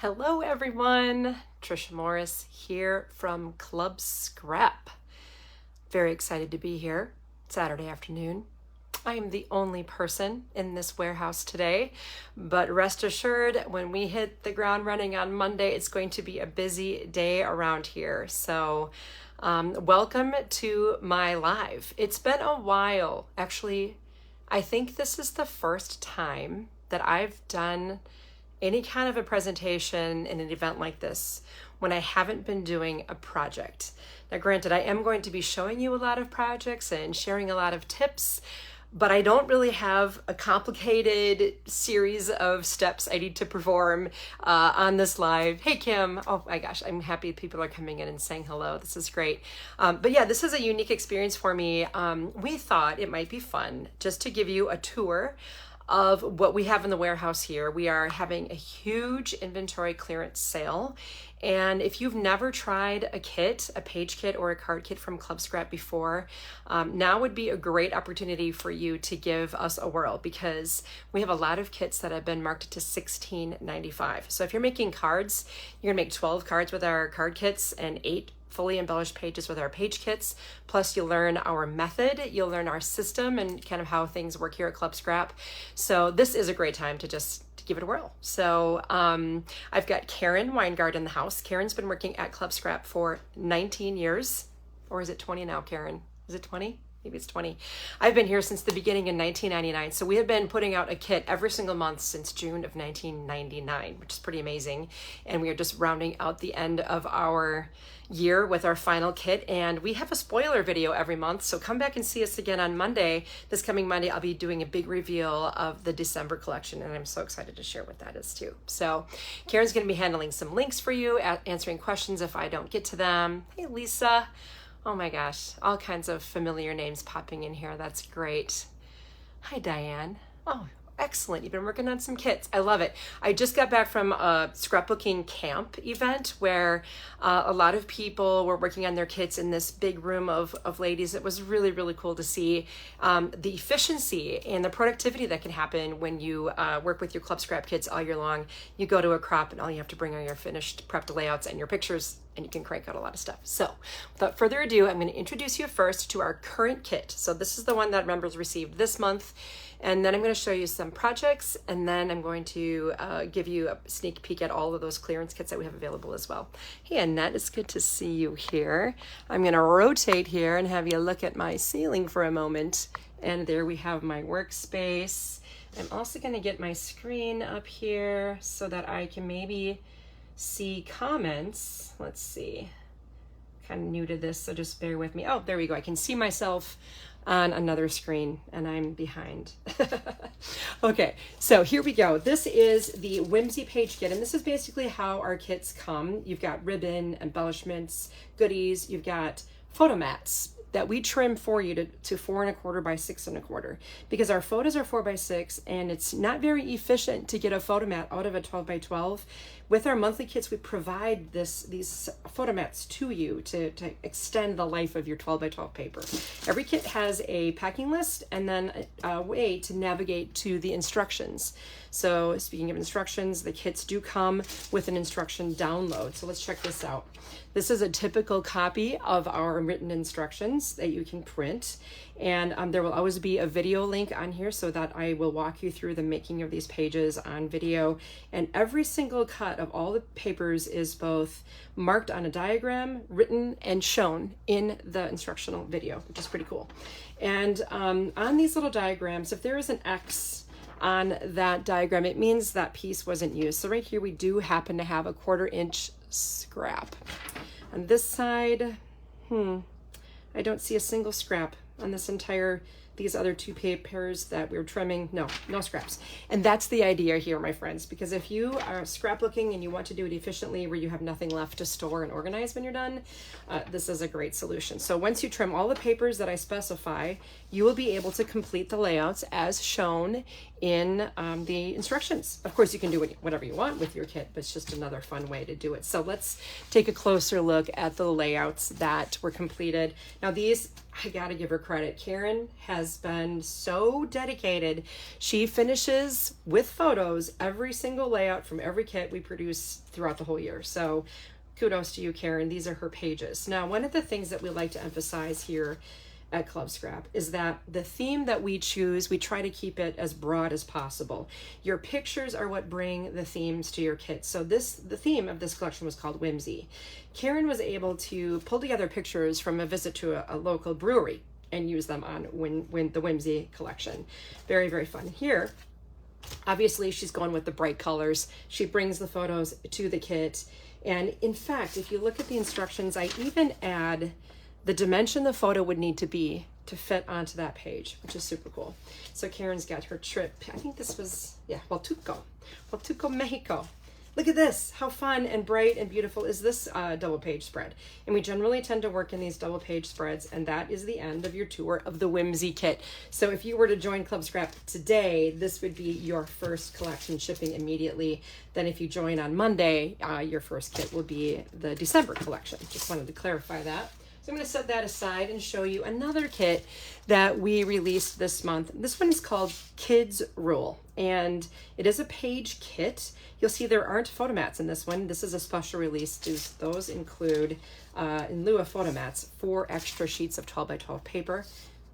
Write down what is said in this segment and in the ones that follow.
Hello everyone, Tricia Morris here from Club Scrap. Very excited to be here Saturday afternoon. I am the only person in this warehouse today, but rest assured when we hit the ground running on Monday, it's going to be a busy day around here. So welcome to my live. It's been a while. Actually, I think this is the first time that I've done any kind of a presentation in an event like this when I haven't been doing a project. Now, granted, I am going to be showing you a lot of projects and sharing a lot of tips, but I don't really have a complicated series of steps I need to perform on this live. Hey, Kim. Oh my gosh, I'm happy people are coming in and saying hello. This is great. But yeah, this is a unique experience for me. We thought it might be fun just to give you a tour of what we have in the warehouse here. We are having a huge inventory clearance sale. And if you've never tried a kit, a page kit or a card kit from Club Scrap before, now would be a great opportunity for you to give us a whirl, because we have a lot of kits that have been marked to $16.95. So if you're making cards, you're gonna make 12 cards with our card kits and 8 fully embellished pages with our page kits. Plus you'll learn our method, you'll learn our system and kind of how things work here at Club Scrap. So this is a great time to just give it a whirl. So I've got Karen Weingard in the house. Karen's been working at Club Scrap for 19 years, or is it 20 now, Karen? Is it 20? Maybe it's 20. I've been here since the beginning in 1999. So we have been putting out a kit every single month since June of 1999, which is pretty amazing. And we are just rounding out the end of our year with our final kit. And we have a spoiler video every month. So come back and see us again on Monday. This coming Monday, I'll be doing a big reveal of the December collection. And I'm so excited to share what that is too. So Karen's going to be handling some links for you, answering questions if I don't get to them. Hey, Lisa. Oh my gosh, all kinds of familiar names popping in here. That's great. Hi, Diane. Oh, excellent. You've been working on some kits. I love it. I just got back from a scrapbooking camp event where a lot of people were working on their kits in this big room of ladies. It was really, really cool to see the efficiency and the productivity that can happen when you work with your Club Scrap kits all year long. You go to a crop and all you have to bring are your finished prepped layouts and your pictures, and you can crank out a lot of stuff. So without further ado, I'm going to introduce you first to our current kit. So this is the one that members received this month. And then I'm going to show you some projects, and then I'm going to give you a sneak peek at all of those clearance kits that we have available as well. Hey, Annette, it's good to see you here. I'm going to rotate here and have you look at my ceiling for a moment. And there we have my workspace. I'm also going to get my screen up here so that I can maybe see comments. Let's see. Kind of new to this, so just bear with me. Oh, there we go. I can see myself on another screen and I'm behind. Okay, so here we go. This is the Whimsy page kit, and this is basically how our kits come. You've got ribbon, embellishments, goodies. You've got photo mats that we trim for you to 4 1/4 by 6 1/4, because our photos are 4 by 6 and it's not very efficient to get a photo mat out of a 12 by 12. With our monthly kits, we provide these photo mats to you to extend the life of your 12 by 12 paper. Every kit has a packing list and then a way to navigate to the instructions. So speaking of instructions, the kits do come with an instruction download. So let's check this out. This is a typical copy of our written instructions that you can print. And there will always be a video link on here so that I will walk you through the making of these pages on video. And every single cut of all the papers is both marked on a diagram, written, and shown in the instructional video, which is pretty cool. And on these little diagrams, if there is an X on that diagram, it means that piece wasn't used. So right here, we do happen to have a 1/4 inch scrap. On this side, I don't see a single scrap on this entire, these other 2 papers that we're trimming. No scraps. And that's the idea here, my friends, because if you are scrapbooking and you want to do it efficiently where you have nothing left to store and organize when you're done, this is a great solution. So once you trim all the papers that I specify, you will be able to complete the layouts as shown in the instructions. Of course, you can do whatever you want with your kit, but it's just another fun way to do it. So let's take a closer look at the layouts that were completed. Now these, I gotta give her credit. Karen has been so dedicated. She finishes with photos every single layout from every kit we produce throughout the whole year. So kudos to you, Karen. These are her pages. Now, one of the things that we like to emphasize here at Club Scrap is that the theme that we choose, we try to keep it as broad as possible. Your pictures are what bring the themes to your kit. So the theme of this collection was called Whimsy. Karen was able to pull together pictures from a visit to a local brewery and use them on the Whimsy collection. Very, very fun. Here, obviously she's going with the bright colors. She brings the photos to the kit. And in fact, if you look at the instructions, I even add the dimension the photo would need to be to fit onto that page, which is super cool. So Karen's got her trip. I think this was, yeah, Hualtuco, Mexico. Look at this. How fun and bright and beautiful is this double page spread? And we generally tend to work in these double page spreads, and that is the end of your tour of the Whimsy kit. So if you were to join Club Scrap today, this would be your first collection shipping immediately. Then if you join on Monday, your first kit will be the December collection. Just wanted to clarify that. So I'm going to set that aside and show you another kit that we released this month. This one is called Kids Rule, and it is a page kit. You'll see there aren't photomats in this one. This is a special release. Those include, in lieu of photomats, 4 extra sheets of 12 by 12 paper.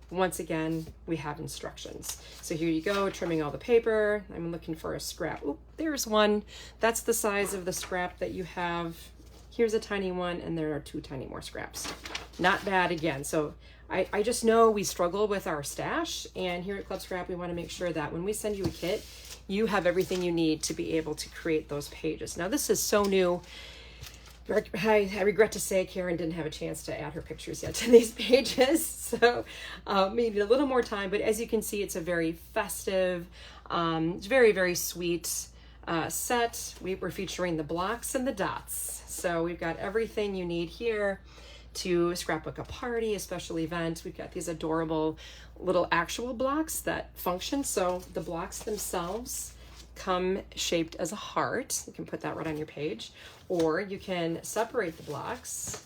Once again, we have instructions. So here you go, trimming all the paper. I'm looking for a scrap. Oop, there's one. That's the size of the scrap that you have. Here's a tiny one, and there are 2 tiny more scraps. Not bad again. So I just know we struggle with our stash, and here at Club Scrap, we want to make sure that when we send you a kit, you have everything you need to be able to create those pages. Now, this is so new. I regret to say Karen didn't have a chance to add her pictures yet to these pages, so maybe a little more time. But as you can see, it's a very festive, very, very sweet set. We're featuring the blocks and the dots. So we've got everything you need here to scrapbook a party, a special event. We've got these adorable little actual blocks that function. So the blocks themselves come shaped as a heart. You can put that right on your page, or you can separate the blocks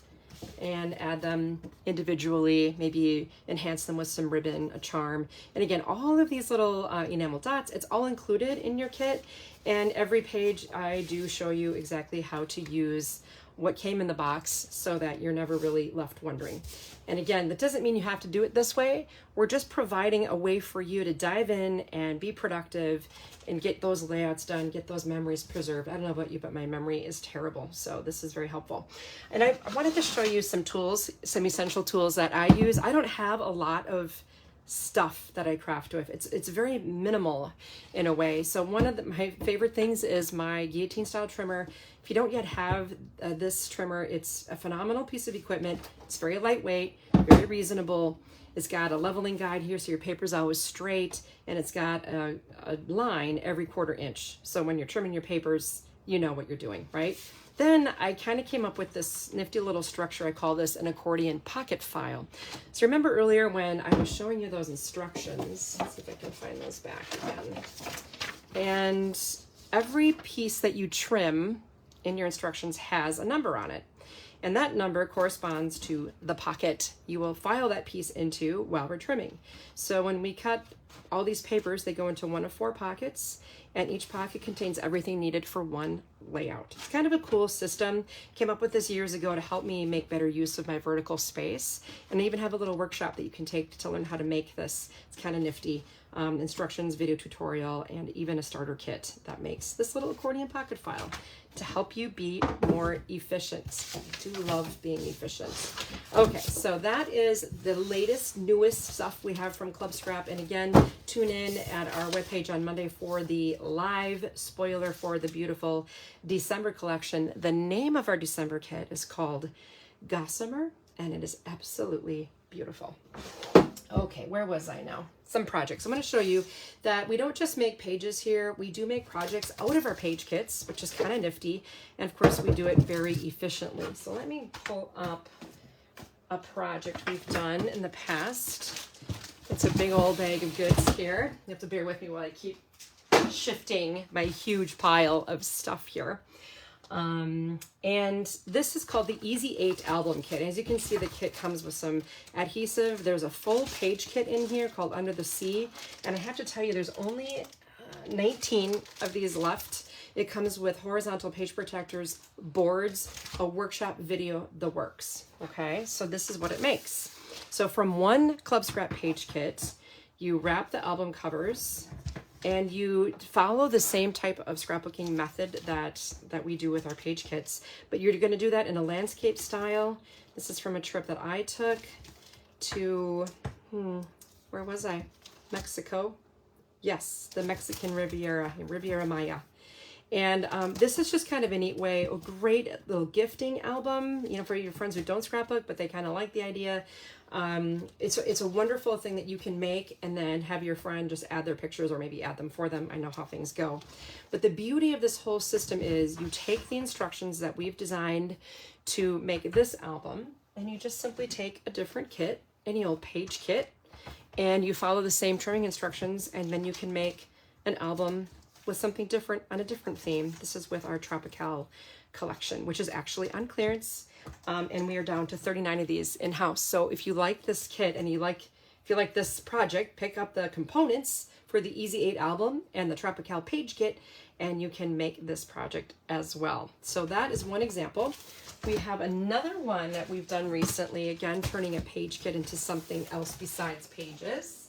and add them individually, maybe enhance them with some ribbon, a charm. And again, all of these little enamel dots, it's all included in your kit. And every page I do show you exactly how to use what came in the box so that you're never really left wondering. And again, that doesn't mean you have to do it this way. We're just providing a way for you to dive in and be productive and get those layouts done, get those memories preserved. I don't know about you, but my memory is terrible. So this is very helpful. And I wanted to show you some tools, some essential tools that I use. I don't have a lot of stuff that I craft with. It's very minimal in a way. So one of my favorite things is my guillotine style trimmer. If you don't yet have this trimmer, it's a phenomenal piece of equipment. It's very lightweight, very reasonable. It's got a leveling guide here so your paper's always straight, and it's got a line every 1/4 inch. So when you're trimming your papers, you know what you're doing, right? Then I kind of came up with this nifty little structure. I call this an accordion pocket file. So remember earlier when I was showing you those instructions, let's see if I can find those back again. And every piece that you trim in your instructions has a number on it. And that number corresponds to the pocket you will file that piece into while we're trimming. So when we cut all these papers, they go into one of 4 pockets, and each pocket contains everything needed for one layout. It's kind of a cool system. Came up with this years ago to help me make better use of my vertical space. And I even have a little workshop that you can take to learn how to make this. It's kind of nifty. Instructions, video tutorial, and even a starter kit that makes this little accordion pocket file to help you be more efficient. I do love being efficient. Okay, so that is the latest, newest stuff we have from Club Scrap. And again, tune in at our webpage on Monday for the live spoiler for the beautiful December collection. The name of our December kit is called Gossamer, and it is absolutely beautiful. Okay, where was I now? Some projects. I'm going to show you that we don't just make pages here. We do make projects out of our page kits, which is kind of nifty. And of course, we do it very efficiently. So let me pull up a project we've done in the past. It's a big old bag of goods here. You have to bear with me while I keep shifting my huge pile of stuff here. And this is called the Easy 8 album kit. As you can see, the kit comes with some adhesive. There's a full page kit in here called Under the Sea. And I have to tell you, there's only 19 of these left. It comes with horizontal page protectors, boards, a workshop video, the works. Okay, so this is what it makes. So from one Club Scrap page kit, you wrap the album covers and you follow the same type of scrapbooking method that we do with our page kits, but you're going to do that in a landscape style. This is from a trip that I took to, where was I? Mexico. Yes, the Mexican Riviera Maya. And this is just kind of a neat way, a great little gifting album, you know, for your friends who don't scrapbook, but they kind of like the idea. It's a wonderful thing that you can make and then have your friend just add their pictures or maybe add them for them. I know how things go. But the beauty of this whole system is you take the instructions that we've designed to make this album and you just simply take a different kit, any old page kit, and you follow the same trimming instructions, and then you can make an album with something different on a different theme. This is with our Tropical collection, which is actually on clearance. And we are down to 39 of these in-house. So if you like this kit and if you like this project, pick up the components for the Easy 8 album and the Tropical page kit, and you can make this project as well. So that is one example. We have another one that we've done recently, again, turning a page kit into something else besides pages.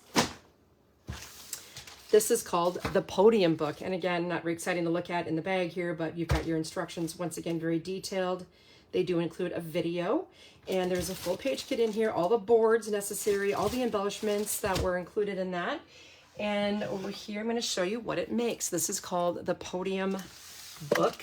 This is called the Podium book. And again, not very exciting to look at in the bag here, but you've got your instructions, once again, very detailed. They do include a video, and there's a full page kit in here, all the boards necessary, all the embellishments that were included in that. And over here, I'm going to show you what it makes. This is called the Podium book.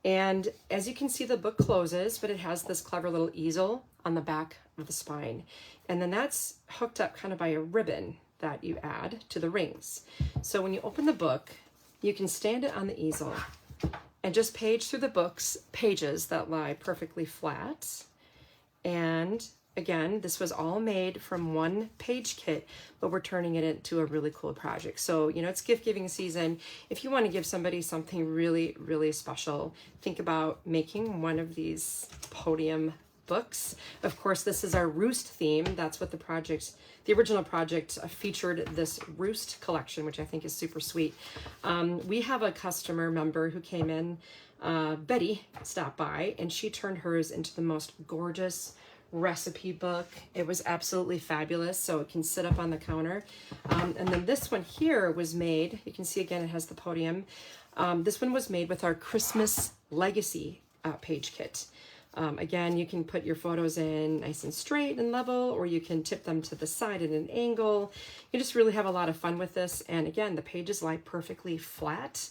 And as you can see, the book closes, but it has this clever little easel on the back of the spine. And then that's hooked up kind of by a ribbon that you add to the rings. So when you open the book, you can stand it on the easel and just page through the book's pages that lie perfectly flat. And again, this was all made from one page kit, but we're turning it into a really cool project. So, you know, it's gift giving season. If you want to give somebody something really, really special, think about making one of these Podium books. Of course, this is our Roost theme. That's what the original project featured, this Roost collection, which I think is super sweet. We have a customer member who came in, Betty stopped by, and she turned hers into the most gorgeous recipe book. It was absolutely fabulous. So it can sit up on the counter. And then this one here was made, you can see again, it has the Podium. This one was made with our Christmas Legacy page kit. Again, you can put your photos in nice and straight and level, or you can tip them to the side at an angle. You just really have a lot of fun with this. And again, the pages lie perfectly flat.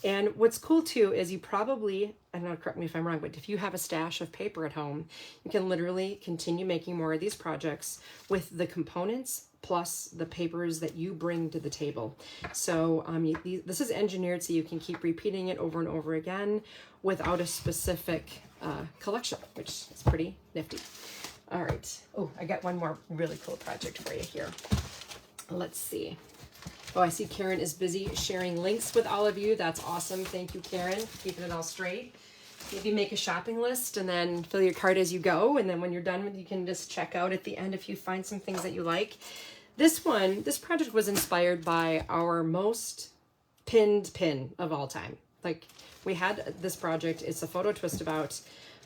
And what's cool too is you probably, I don't know, correct me if I'm wrong, but if you have a stash of paper at home, you can literally continue making more of these projects with the components plus the papers that you bring to the table. So this is engineered so you can keep repeating it over and over again without a specific collection, which is pretty nifty. All right. Oh, I got one more really cool project for you here. Let's see. Oh, I see Karen is busy sharing links with all of you. That's awesome. Thank you, Karen, keeping it all straight. Maybe make a shopping list and then fill your cart as you go. And then when you're done, you can just check out at the end if you find some things that you like. This project was inspired by our most pinned pin of all time. Like, we had this project, it's a photo twist about,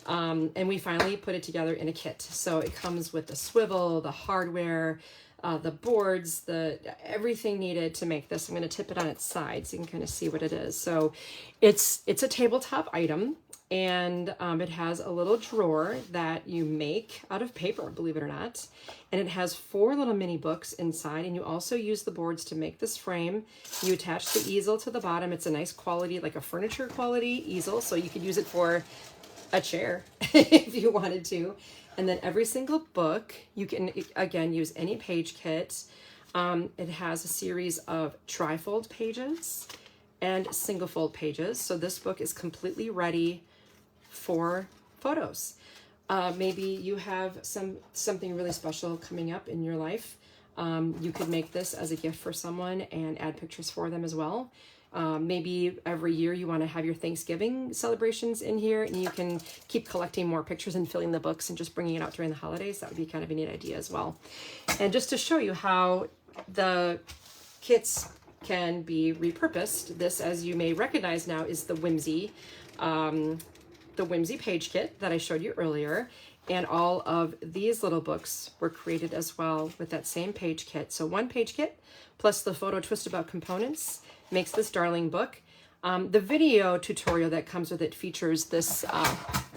and we finally put it together in a kit. So it comes with the swivel, the hardware, the boards, everything needed to make this. I'm going to tip it on its side so you can kind of see what it is. So it's a tabletop item, and it has a little drawer that you make out of paper, believe it or not. And it has 4 little mini books inside, and you also use the boards to make this frame. You attach the easel to the bottom. It's a nice quality, like a furniture quality easel, so you could use it for a chair if you wanted to. And then every single book, you can, again, use any page kit. It has a series of trifold pages and single fold pages. So this book is completely ready for photos. Maybe you have something really special coming up in your life. You could make this as a gift for someone and add pictures for them as well. Maybe every year you want to have your Thanksgiving celebrations in here, and you can keep collecting more pictures and filling the books and just bringing it out during the holidays. That would be kind of a neat idea as well. And just to show you how the kits can be repurposed, this, as you may recognize now, is the Whimsy page kit that I showed you earlier. And all of these little books were created as well with that same page kit. So one page kit plus the photo twist about components makes this darling book. The video tutorial that comes with it features this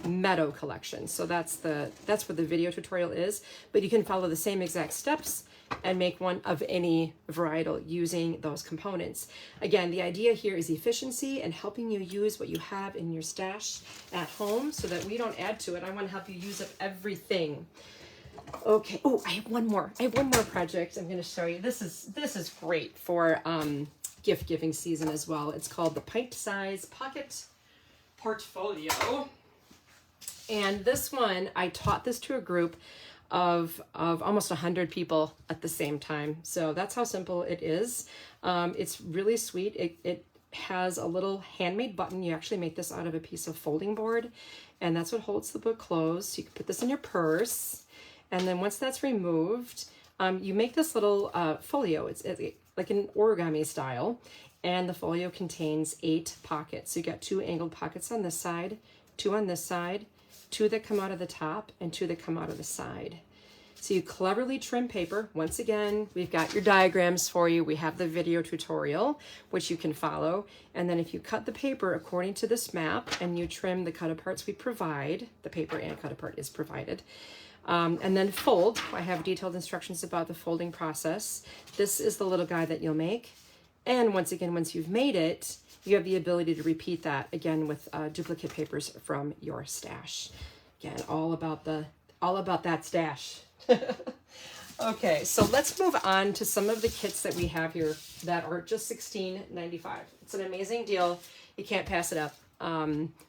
Meadow collection. So that's what the video tutorial is, but you can follow the same exact steps and make one of any varietal using those components. Again, the idea here is efficiency and helping you use what you have in your stash at home so that we don't add to it. I want to help you use up everything. Okay. Oh, I have one more project I'm going to show you. This is great for gift giving season as well. It's called the Pint Size Pocket Portfolio. And this one, I taught this to a group of almost 100 people at the same time. So that's how simple it is. It's really sweet. It has a little handmade button. You actually make this out of a piece of folding board, and that's what holds the book closed. You can put this in your purse, and then once that's removed, you make this little folio. It's like an origami style, and the folio contains 8 pockets. So you got 2 angled pockets on this side, 2 on this side, 2 that come out of the top, and 2 that come out of the side. So you cleverly trim paper. Once again, we've got your diagrams for you. We have the video tutorial, which you can follow. And then if you cut the paper according to this map and you trim the cut aparts we provide, the paper and cut apart is provided, and then fold. I have detailed instructions about the folding process. This is the little guy that you'll make. And once again, once you've made it, you have the ability to repeat that again with duplicate papers from your stash. Again, all about that stash. Okay, so let's move on to some of the kits that we have here that are just $16.95. It's an amazing deal. You can't pass it up.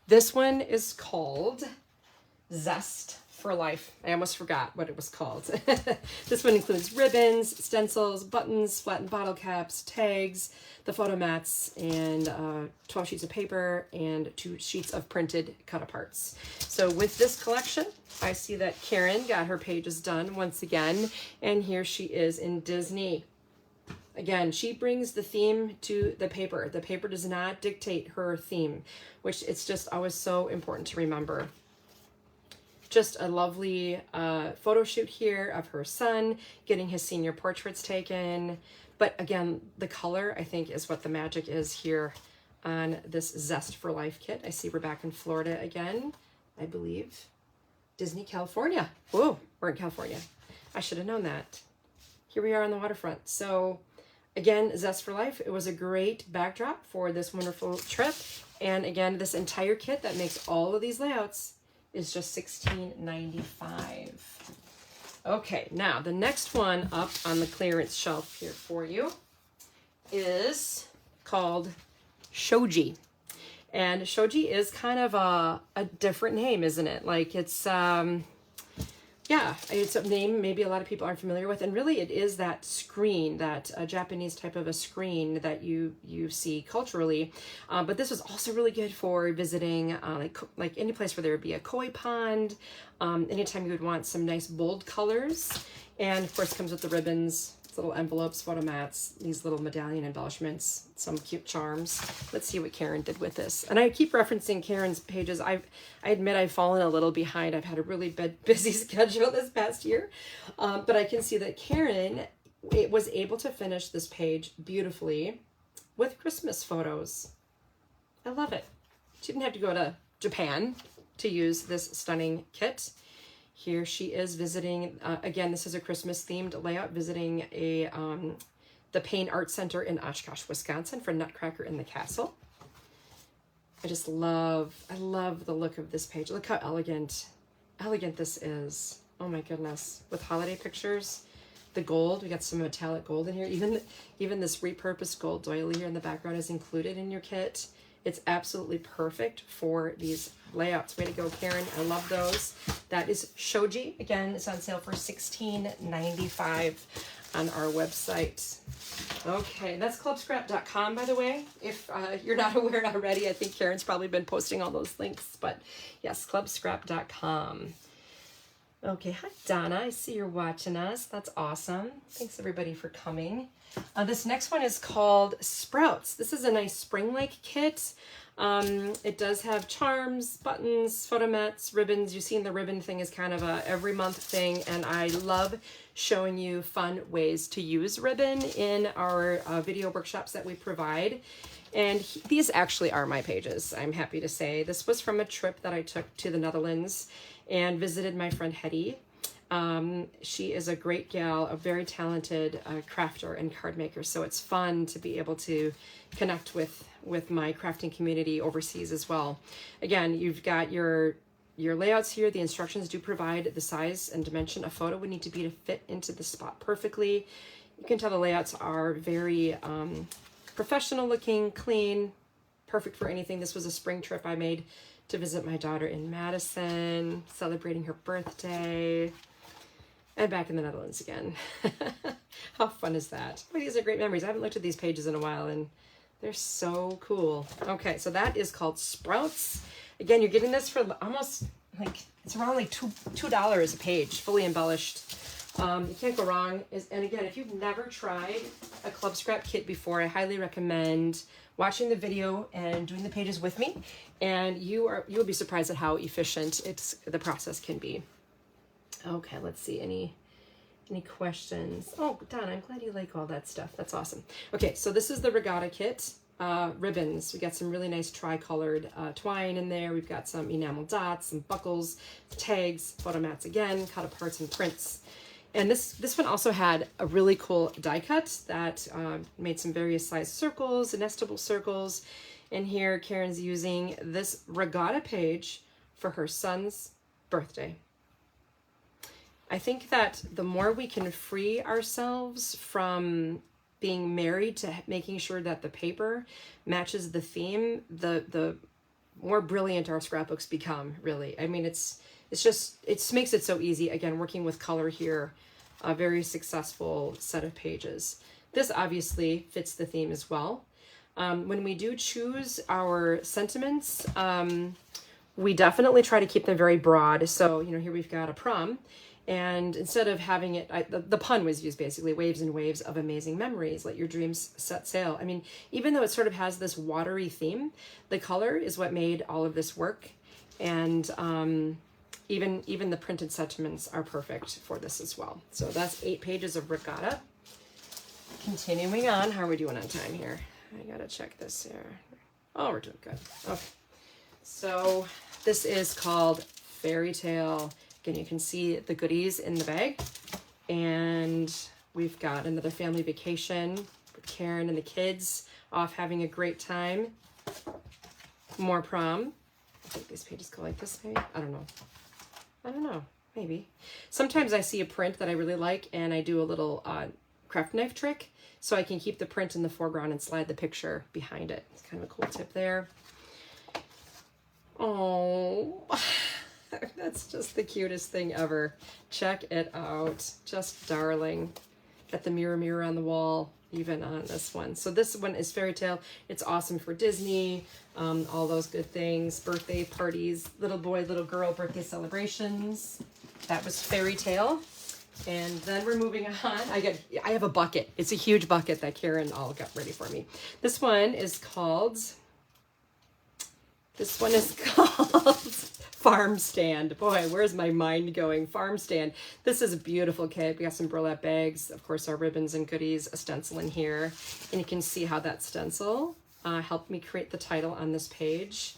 This one is called Zest for Life. I almost forgot what it was called. This one includes ribbons, stencils, buttons, flattened bottle caps, tags, the photo mats, and 12 sheets of paper and 2 sheets of printed cut aparts. So with this collection, I see that Karen got her pages done once again, and here she is in Disney. Again, she brings the theme to the paper. The paper does not dictate her theme, which it's just always so important to remember. Just a lovely photo shoot here of her son getting his senior portraits taken. But again, the color, I think, is what the magic is here on this Zest for Life kit. I see we're back in Florida again, I believe. Disney, California. Whoa, we're in California. I should have known that. Here we are on the waterfront. So again, Zest for Life, it was a great backdrop for this wonderful trip. And again, this entire kit that makes all of these layouts is just $16.95. Okay, now the next one up on the clearance shelf here for you is called Shoji. And Shoji is kind of a different name, isn't it? Like it's, yeah, it's a name maybe a lot of people aren't familiar with. And really it is that screen, that Japanese type of a screen that you see culturally. But this was also really good for visiting like any place where there would be a koi pond, anytime you would want some nice bold colors. And of course comes with the ribbons, little envelopes, photo mats, these little medallion embellishments, some cute charms. Let's see what Karen did with this. And I keep referencing Karen's pages. I admit I've fallen a little behind. I've had a really busy schedule this past year. But I can see that Karen was able to finish this page beautifully with Christmas photos. I love it. She didn't have to go to Japan to use this stunning kit. Here she is visiting, again, this is a Christmas themed layout, visiting the Payne Art Center in Oshkosh, Wisconsin for Nutcracker in the Castle. I love the look of this page. Look how elegant this is. Oh my goodness. With holiday pictures, the gold, we got some metallic gold in here. Even this repurposed gold doily here in the background is included in your kit. It's absolutely perfect for these layouts. Way to go, Karen. I love those. That is Shoji. Again, it's on sale for $16.95. on our website. Okay, that's clubscrap.com, by the way. If you're not aware already, I think Karen's probably been posting all those links, but yes, clubscrap.com. Okay, hi Donna, I see you're watching us. That's awesome. Thanks everybody for coming. This next one is called Sprouts. This is a nice spring-like kit. It does have charms, buttons, photo mats, ribbons. You've seen the ribbon thing is kind of a every month thing, and I love showing you fun ways to use ribbon in our video workshops that we provide. And these actually are my pages, I'm happy to say. This was from a trip that I took to the Netherlands and visited my friend Hetty. She is a great gal, a very talented crafter and card maker. So it's fun to be able to connect with my crafting community overseas as well. Again, you've got your layouts here. The instructions do provide the size and dimension a photo would need to be to fit into the spot perfectly. You can tell the layouts are very professional looking, clean, perfect for anything. This was a spring trip I made to visit my daughter in Madison, celebrating her birthday, and back in the Netherlands again. How fun is that? Oh, these are great memories. I haven't looked at these pages in a while, and they're so cool. Okay, so that is called Sprouts. Again, you're getting this for almost like, it's around like $2 a page, fully embellished. You can't go wrong. And again, if you've never tried a Club Scrap kit before, I highly recommend watching the video and doing the pages with me, and you'll be surprised at how efficient the process can be. Okay, let's see, any questions? Oh, Don, I'm glad you like all that stuff. That's awesome. Okay, so this is the regatta kit. Ribbons. We got some really nice tri-colored twine in there. We've got some enamel dots, some buckles, tags, photo mats again, cut aparts and prints. And this one also had a really cool die cut that made some various size circles, nestable circles. And here Karen's using this regatta page for her son's birthday. I think that the more we can free ourselves from being married to making sure that the paper matches the theme, the more brilliant our scrapbooks become, really. I mean, it makes it so easy. Again, working with color here, a very successful set of pages. This obviously fits the theme as well. When we do choose our sentiments, we definitely try to keep them very broad. So, here we've got a prom, and instead of having it, the pun was used basically, waves and waves of amazing memories, let your dreams set sail. I mean, even though it sort of has this watery theme, the color is what made all of this work. And even the printed sentiments are perfect for this as well. So that's 8 pages of regatta. Continuing on, how are we doing on time here? I gotta check this here. Oh, we're doing good. Okay. So this is called Fairy Tale. Again, you can see the goodies in the bag. And we've got another family vacation with Karen and the kids off having a great time. More prom. I think these pages go like this, maybe? I don't know. Maybe. Sometimes I see a print that I really like and I do a little craft knife trick so I can keep the print in the foreground and slide the picture behind it. It's kind of a cool tip there. Oh, that's just the cutest thing ever. Check it out. Just darling. Got the mirror on the wall even on this one. So this one is Fairy Tale. It's awesome for Disney, all those good things, birthday parties, little boy, little girl birthday celebrations. That was Fairy Tale. And then we're moving on. I have a bucket. It's a huge bucket that Karen all got ready for me. This one is called Farm Stand. Boy, where's my mind going? Farm Stand. This is a beautiful kit. We got some burlap bags, of course, our ribbons and goodies, a stencil in here. And you can see how that stencil helped me create the title on this page.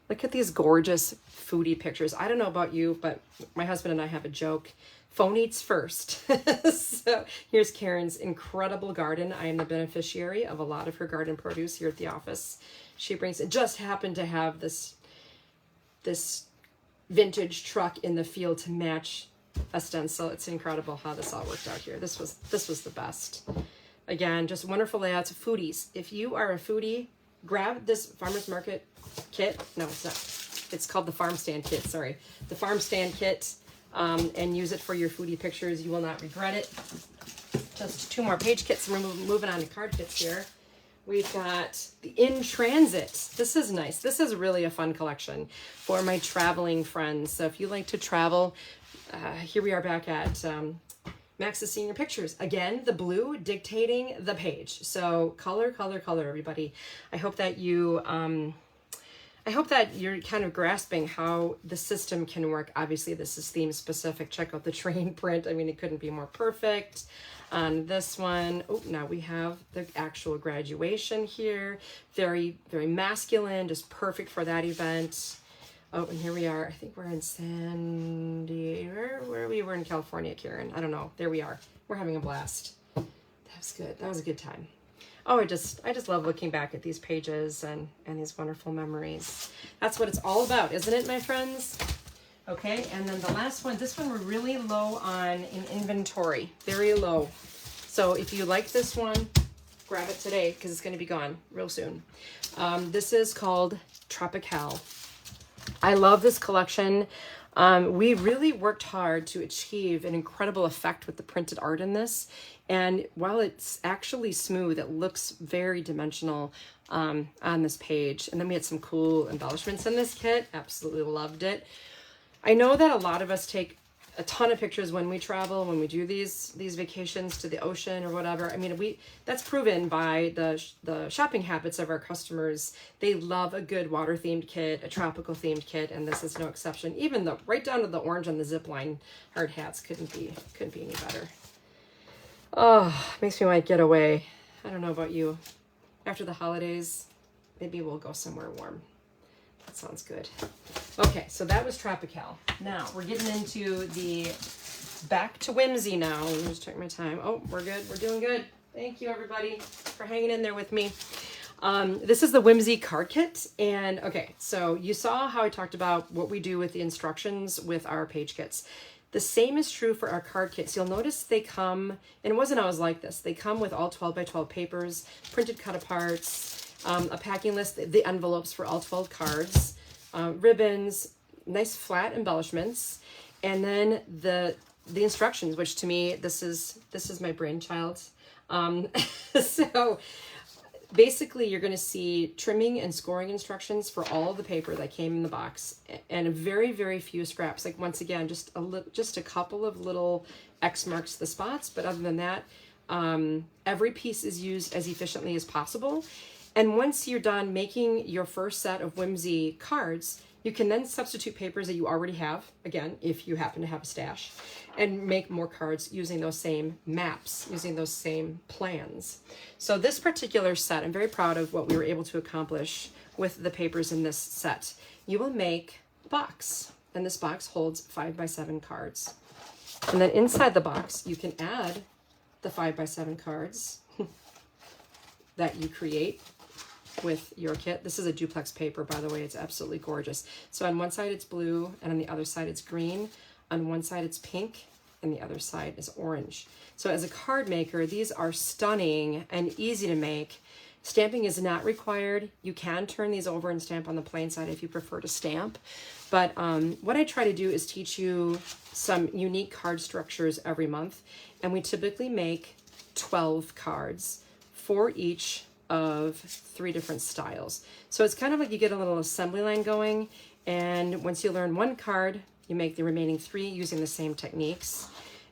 Look at these gorgeous foodie pictures. I don't know about you, but my husband and I have a joke. Phone eats first. So here's Karen's incredible garden. I am the beneficiary of a lot of her garden produce here at the office. She brings, it just happened to have this vintage truck in the field to match a stencil. It's incredible how this all worked out here. This was the best. Again, just wonderful layouts. Foodies. If you are a foodie, grab this farmer's market kit. No, it's not. It's called the Farm Stand Kit. Sorry. The Farm Stand Kit. And use it for your foodie pictures. You will not regret it. just 2 more page kits, and we're moving on to card kits here. We've got the In Transit. This is nice. This is really a fun collection for my traveling friends. So if you like to travel, here we are back at Max's Senior Pictures. Again, the blue dictating the page. So color, color, color, everybody. I hope that you're kind of grasping how the system can work. Obviously, this is theme specific. Check out the train print. I mean, it couldn't be more perfect. On this one, oh, now we have the actual graduation here. Very, very masculine, just perfect for that event. Oh, and here we are. I think we're in San Diego. Where we were in California, Karen. I don't know. There we are. We're having a blast. That was good. That was a good time. Oh, I just love looking back at these pages and these wonderful memories. That's what it's all about, isn't it, my friends? Okay, and then the last one, this one we're really low on in inventory, very low. So if you like this one, grab it today because it's going to be gone real soon. This is called Tropical. I love this collection. We really worked hard to achieve an incredible effect with the printed art in this. And while it's actually smooth, it looks very dimensional on this page. And then we had some cool embellishments in this kit. Absolutely loved it. I know that a lot of us take a ton of pictures when we travel, when we do these vacations to the ocean or whatever. I mean, that's proven by the shopping habits of our customers. They love a good water themed kit, a tropical themed kit, and this is no exception. Even right down to the orange on the zip line hard hats couldn't be any better. Oh, makes me want to get away. I don't know about you. After the holidays, maybe we'll go somewhere warm. That sounds good. Okay, so that was Tropical. Now we're getting into the back to whimsy now. Let me just check my time. Oh, we're good. We're doing good. Thank you, everybody, for hanging in there with me. This is the Whimsy card kit. And okay, so you saw how I talked about what we do with the instructions with our page kits. The same is true for our card kits. You'll notice they come, and it wasn't always like this. They come with all 12 by 12 papers, printed cut aparts, a packing list, the envelopes for all 12 cards, ribbons, nice flat embellishments, and then the instructions, which to me, this is my brainchild. So basically you're going to see trimming and scoring instructions for all of the paper that came in the box, and very, very few scraps. Like, once again, just a couple of little X marks the spots, but other than that, every piece is used as efficiently as possible. And once you're done making your first set of Whimsy cards, you can then substitute papers that you already have, again, if you happen to have a stash, and make more cards using those same maps, using those same plans. So this particular set, I'm very proud of what we were able to accomplish with the papers in this set. You will make a box, and this box holds 5 by 7 cards. And then inside the box, you can add the 5 by 7 cards that you create with your kit. This is a duplex paper, by the way. It's absolutely gorgeous. So on one side it's blue, and on the other side it's green. On one side it's pink, and the other side is orange. So as a card maker, these are stunning and easy to make. Stamping is not required. You can turn these over and stamp on the plain side if you prefer to stamp. But what I try to do is teach you some unique card structures every month. And we typically make 12 cards for each of 3 different styles. So it's kind of like you get a little assembly line going, and once you learn one card, you make the remaining 3 using the same techniques.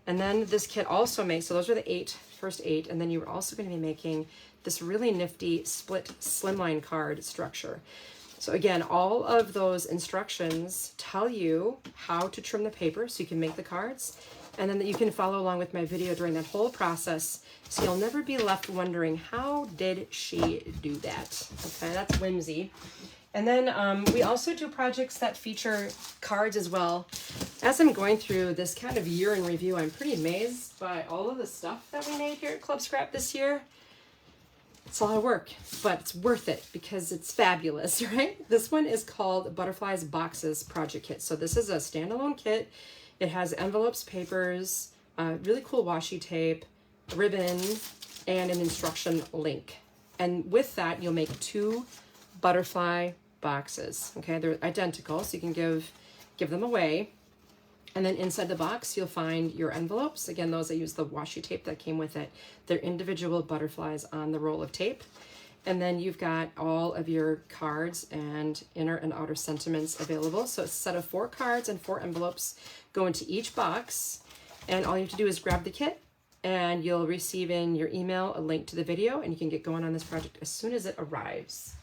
And then this kit also makes, so those are the first 8, and then you're also going to be making this really nifty split slimline card structure. So again, all of those instructions tell you how to trim the paper so you can make the cards, and then that you can follow along with my video during that whole process, so you'll never be left wondering, how did she do that? Okay, that's Whimsy. And then we also do projects that feature cards as well. As I'm going through this kind of year in review, I'm pretty amazed by all of the stuff that we made here at Club Scrap this year. It's a lot of work, but it's worth it because it's fabulous, right? This one is called Butterflies Boxes Project Kit. So this is a standalone kit. It has envelopes, papers, really cool washi tape, ribbon, and an instruction link. And with that, you'll make 2 butterfly boxes. Okay, they're identical, so you can give them away. And then inside the box, you'll find your envelopes. Again, those I use the washi tape that came with it. They're individual butterflies on the roll of tape. And then you've got all of your cards and inner and outer sentiments available. So it's a set of 4 cards and 4 envelopes go into each box. And all you have to do is grab the kit, and you'll receive in your email a link to the video, and you can get going on this project as soon as it arrives.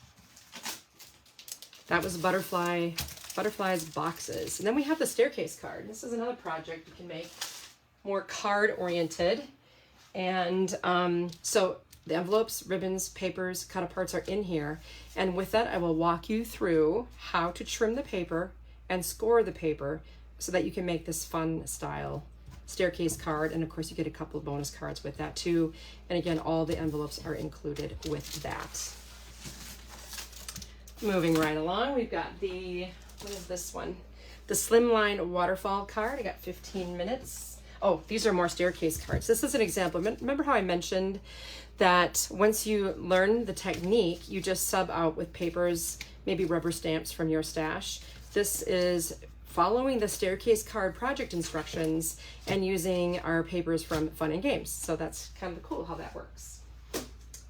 That was Butterflies boxes. And then we have the staircase card. This is another project you can make more card oriented. And so the envelopes, ribbons, papers, cut aparts are in here. And with that, I will walk you through how to trim the paper and score the paper so that you can make this fun style staircase card. And of course you get a couple of bonus cards with that too. And again, all the envelopes are included with that. Moving right along, we've got the, what is this one? The Slimline Waterfall card. I got 15 minutes. Oh, these are more staircase cards. This is an example. Remember how I mentioned that once you learn the technique, you just sub out with papers, maybe rubber stamps from your stash. This is following the staircase card project instructions and using our papers from Fun and Games. So that's kind of cool how that works.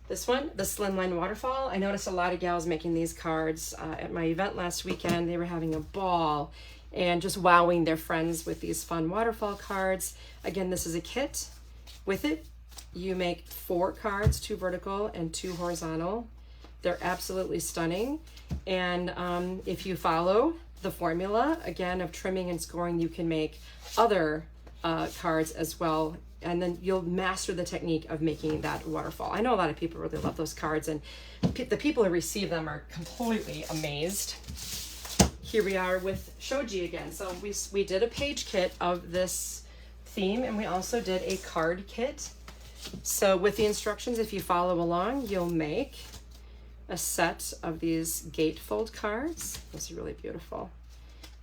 This one, the Slimline Waterfall. I noticed a lot of gals making these cards at my event last weekend. They were having a ball and just wowing their friends with these fun waterfall cards. Again, this is a kit. With it, you make 4 cards, 2 vertical and 2 horizontal. They're absolutely stunning. And if you follow the formula, again, of trimming and scoring, you can make other cards as well. And then you'll master the technique of making that waterfall. I know a lot of people really love those cards, and the people who receive them are completely amazed. Here we are with shoji again. So we did a page kit of this theme, and we also did a card kit. So with the instructions, if you follow along, you'll make a set of these gatefold cards. Those are really beautiful.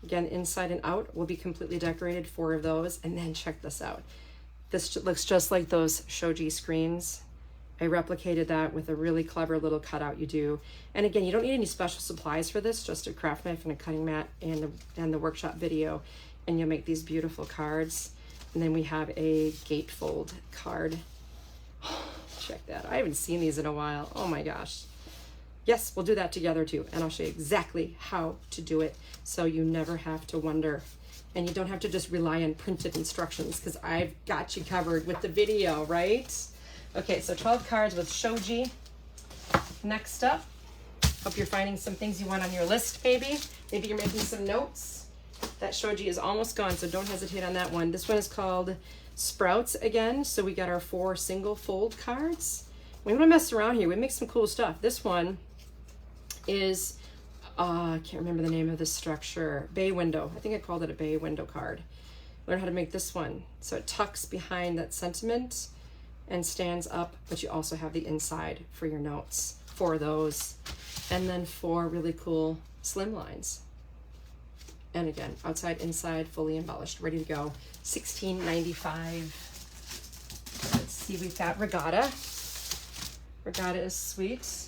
Again, inside and out will be completely decorated, 4 of those. And then check this out. This looks just like those shoji screens. I replicated that with a really clever little cutout you do. And again, you don't need any special supplies for this, just a craft knife and a cutting mat and the workshop video, and you'll make these beautiful cards. And then we have a gatefold card. Check that. I haven't seen these in a while. Oh my gosh. Yes, we'll do that together too. And I'll show you exactly how to do it so you never have to wonder. And you don't have to just rely on printed instructions, because I've got you covered with the video, right? Okay, so 12 cards with shoji. Next up, hope you're finding some things you want on your list, maybe. Maybe you're making some notes. That shoji is almost gone, so don't hesitate on that one. This one is called Sprouts again. So we got our 4 single fold cards. We want to mess around here. We make some cool stuff. This one is, I can't remember the name of this structure. Bay window. I think I called it a bay window card. Learn how to make this one. So it tucks behind that sentiment and stands up, but you also have the inside for your notes. 4 of those. And then 4 really cool slim lines. And again, outside, inside, fully embellished, ready to go. $16.95. Let's see, we've got Regatta. Regatta is sweet.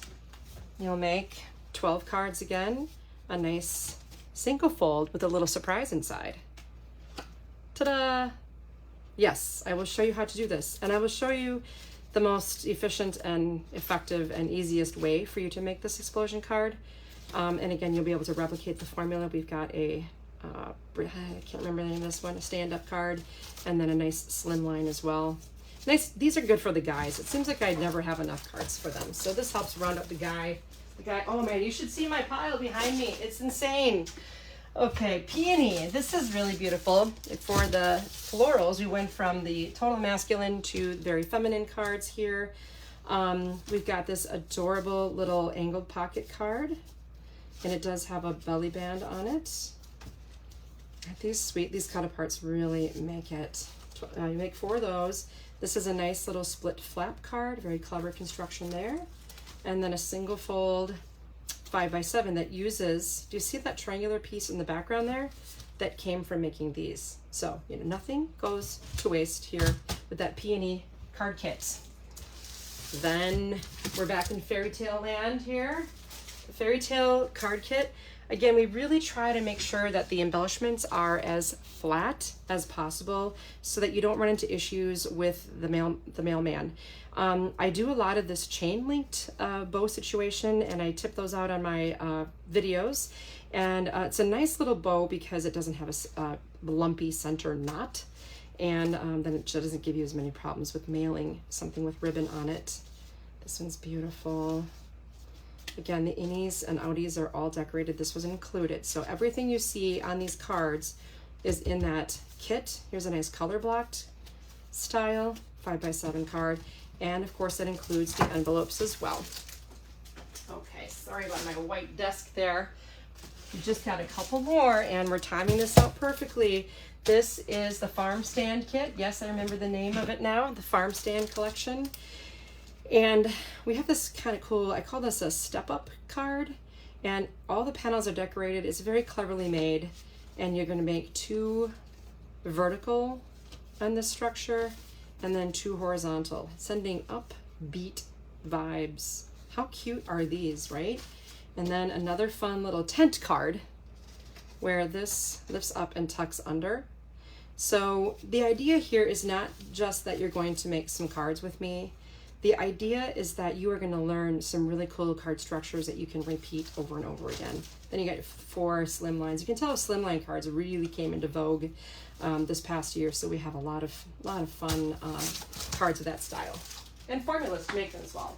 You'll make 12 cards again, a nice single fold with a little surprise inside. Ta-da! Yes, I will show you how to do this, and I will show you the most efficient and effective and easiest way for you to make this explosion card. And again, you'll be able to replicate the formula. We've got a, I can't remember the name of this one, a stand-up card, and then a nice slim line as well. Nice. These are good for the guys. It seems like I never have enough cards for them. So this helps round up the guy. Oh man, you should see my pile behind me. It's insane. Okay, peony. This is really beautiful. For the florals, we went from the total masculine to very feminine cards here. We've got this adorable little angled pocket card, and it does have a belly band on it. Aren't these sweet? These cut aparts really make it. You make 4 of those. This is a nice little split flap card, very clever construction there. And then a single fold 5x7 that uses, do you see that triangular piece in the background there? That came from making these. So, you know, nothing goes to waste here with that peony card kit. Then we're back in fairy tale land here. The fairy tale card kit. Again, we really try to make sure that the embellishments are as flat as possible so that you don't run into issues with the mailman. I do a lot of this chain linked bow situation, and I tip those out on my videos. And it's a nice little bow because it doesn't have a lumpy center knot. And then it doesn't give you as many problems with mailing something with ribbon on it. This one's beautiful. Again, the innies and outies are all decorated. This was included. So everything you see on these cards is in that kit. Here's a nice color blocked style 5x7 card. And of course that includes the envelopes as well. Okay, sorry about my white desk there. We just got a couple more and we're timing this out perfectly. This is the Farm Stand kit. Yes, I remember the name of it now, the Farm Stand collection. And we have this kind of cool, I call this a step up card, and all the panels are decorated. It's very cleverly made, and you're going to make 2 vertical on this structure and then 2 horizontal, sending upbeat vibes. How cute are these, right? And then another fun little tent card where this lifts up and tucks under. So the idea here is not just that you're going to make some cards with me. The idea is that you are going to learn some really cool card structures that you can repeat over and over again. Then you got 4 slim lines. You can tell slimline cards really came into vogue this past year, so we have a lot of fun cards of that style and formulas to make them as well.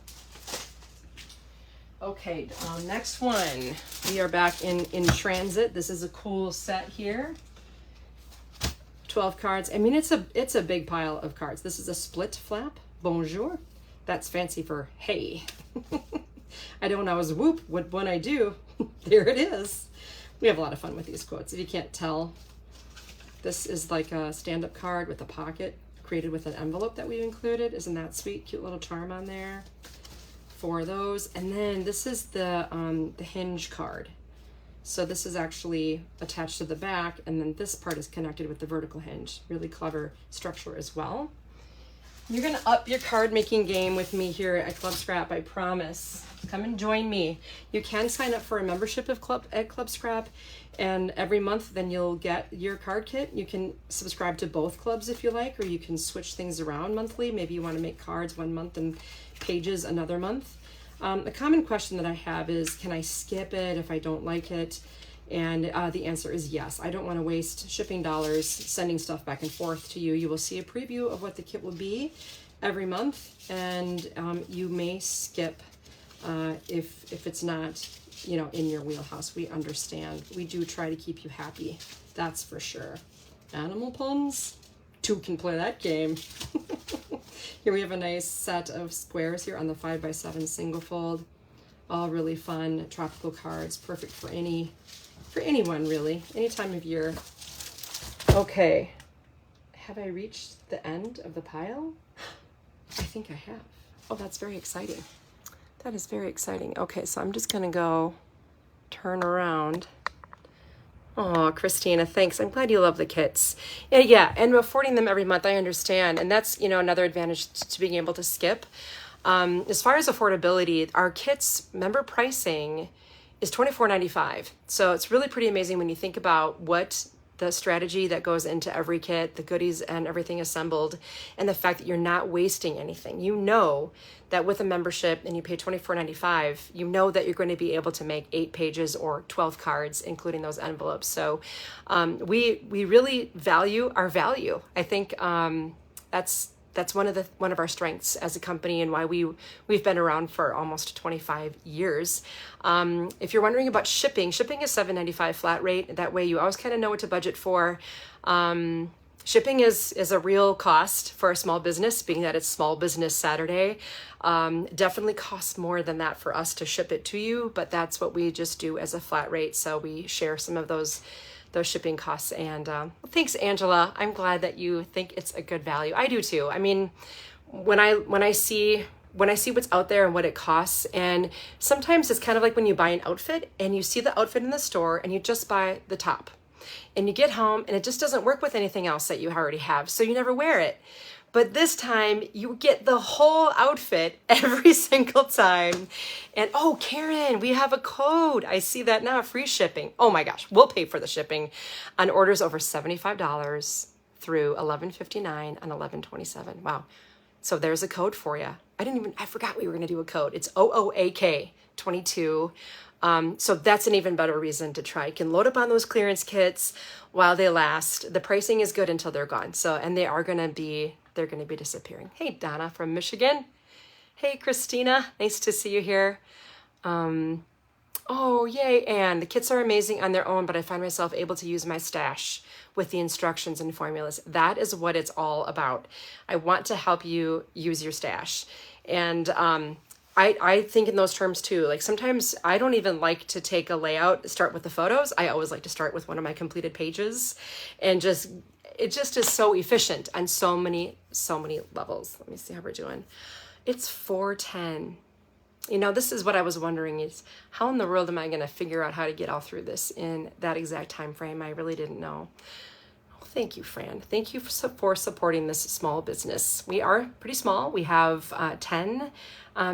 Okay, next one. We are back in transit. This is a cool set here. 12 cards. I mean, it's a big pile of cards. This is a split flap. Bonjour. That's fancy for hey. I don't always whoop when I do. There it is. We have a lot of fun with these quotes. If you can't tell, this is like a stand-up card with a pocket created with an envelope that we've included. Isn't that sweet? Cute little charm on there for those. And then this is the hinge card. So this is actually attached to the back, and then this part is connected with the vertical hinge. Really clever structure as well. You're gonna up your card making game with me here at Club Scrap, I promise. Come and join me. You can sign up for a membership at Club Scrap, and every month then you'll get your card kit. You can subscribe to both clubs if you like, or you can switch things around monthly. Maybe you wanna make cards one month and pages another month. A common question that I have is, can I skip it if I don't like it? And the answer is yes. I don't want to waste shipping dollars sending stuff back and forth to you. You will see a preview of what the kit will be every month, and you may skip if it's not, you know, in your wheelhouse. We understand. We do try to keep you happy. That's for sure. Animal puns? 2 can play that game. Here we have a nice set of squares here on the 5x7 single fold. All really fun tropical cards, perfect for anyone really, any time of year. Okay, have I reached the end of the pile? I think I have. Oh, that's very exciting. That is very exciting. Okay, so I'm just gonna go turn around. Oh, Christina, thanks. I'm glad you love the kits. Yeah, and affording them every month, I understand. And that's, you know, another advantage to being able to skip. As far as affordability, our kits member pricing is $24.95. So it's really pretty amazing when you think about what the strategy that goes into every kit, the goodies and everything assembled, and the fact that you're not wasting anything. You know that with a membership and you pay $24.95, you know that you're going to be able to make 8 pages or 12 cards, including those envelopes. So we really value our value. I think that's one of our strengths as a company, and why we've been around for almost 25 years. If you're wondering about shipping is $7.95 flat rate. That way you always kind of know what to budget for. Shipping is a real cost for a small business, being that it's Small Business Saturday. Definitely costs more than that for us to ship it to you, but that's what we just do as a flat rate. So we share some of those shipping costs. And thanks, Angela. I'm glad that you think it's a good value. I do too. I mean, when I see what's out there and what it costs, and sometimes it's kind of like when you buy an outfit and you see the outfit in the store and you just buy the top, and you get home and it just doesn't work with anything else that you already have, so you never wear it. but this time you get the whole outfit every single time. And oh, Karen, we have a code. I see that now, free shipping. Oh my gosh, we'll pay for the shipping on orders over $75 through $11.59 and $11.27. Wow. So there's a code for you. I forgot we were going to do a code. It's OOAK 22. So that's an even better reason to try. You can load up on those clearance kits while they last. The pricing is good until they're gone. So, and they're going to be disappearing. Hey, Donna from Michigan. Hey, Christina. Nice to see you here. Oh, yay, Anne. The kits are amazing on their own, but I find myself able to use my stash with the instructions and formulas. That is what it's all about. I want to help you use your stash. And I think in those terms too. Like sometimes I don't even like to take a layout, start with the photos. I always like to start with one of my completed pages, and it just is so efficient on so many levels. Let me see how we're doing. It's 4:10. You know, this is what I was wondering, is how in the world am I going to figure out how to get all through this in that exact time frame? I really didn't know. Oh, thank you, Fran. Thank you for supporting this small business. We are pretty small. We have 10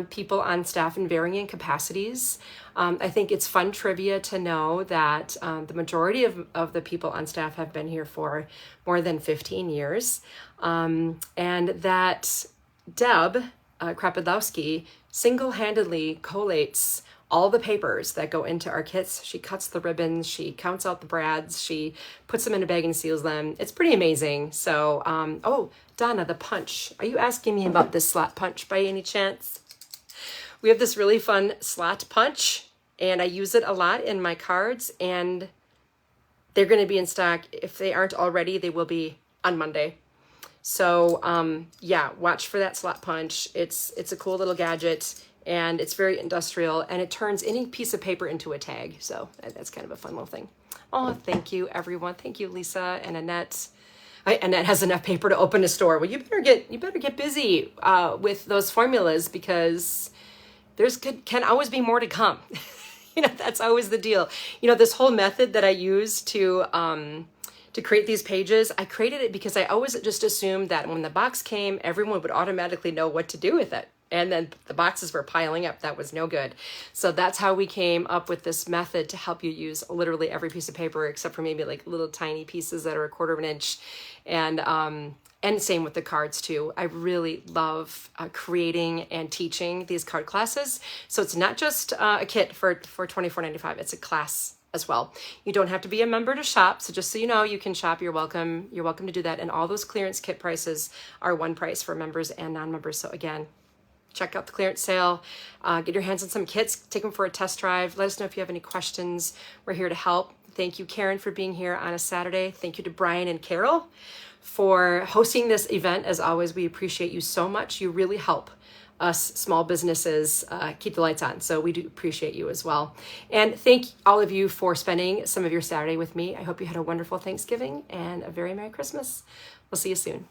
people on staff in varying capacities. I think it's fun trivia to know that the majority of the people on staff have been here for more than 15 years. And that Deb Krapodowski single-handedly collates all the papers that go into our kits. She cuts the ribbons, she counts out the brads, she puts them in a bag and seals them. It's pretty amazing. So, oh, Donna, the punch. Are you asking me about this slot punch by any chance? We have this really fun slot punch, and I use it a lot in my cards, and they're going to be in stock. If they aren't already, they will be on Monday. So yeah, watch for that slot punch. It's a cool little gadget, and it's very industrial, and it turns any piece of paper into a tag. So that's kind of a fun little thing. Oh, thank you, everyone. Thank you, Lisa and Annette. Annette has enough paper to open a store. Well, you better get busy with those formulas, because can always be more to come. You know, that's always the deal. You know, this whole method that I use to create these pages, I created it because I always just assumed that when the box came, everyone would automatically know what to do with it. And then the boxes were piling up. That was no good. So that's how we came up with this method to help you use literally every piece of paper, except for maybe like little tiny pieces that are 1/4 of an inch. And same with the cards too. I really love creating and teaching these card classes. So it's not just a kit for $24.95. It's a class as well. You don't have to be a member to shop. So just so you know, you can shop. You're welcome. You're welcome to do that. And all those clearance kit prices are one price for members and non-members. So again, check out the clearance sale. Get your hands on some kits. Take them for a test drive. Let us know if you have any questions. We're here to help. Thank you, Karen, for being here on a Saturday. Thank you to Brian and Carol for hosting this event. As always, we appreciate you so much. You really help us small businesses keep the lights on. So we do appreciate you as well. And thank all of you for spending some of your Saturday with me. I hope you had a wonderful Thanksgiving and a very Merry Christmas. We'll see you soon.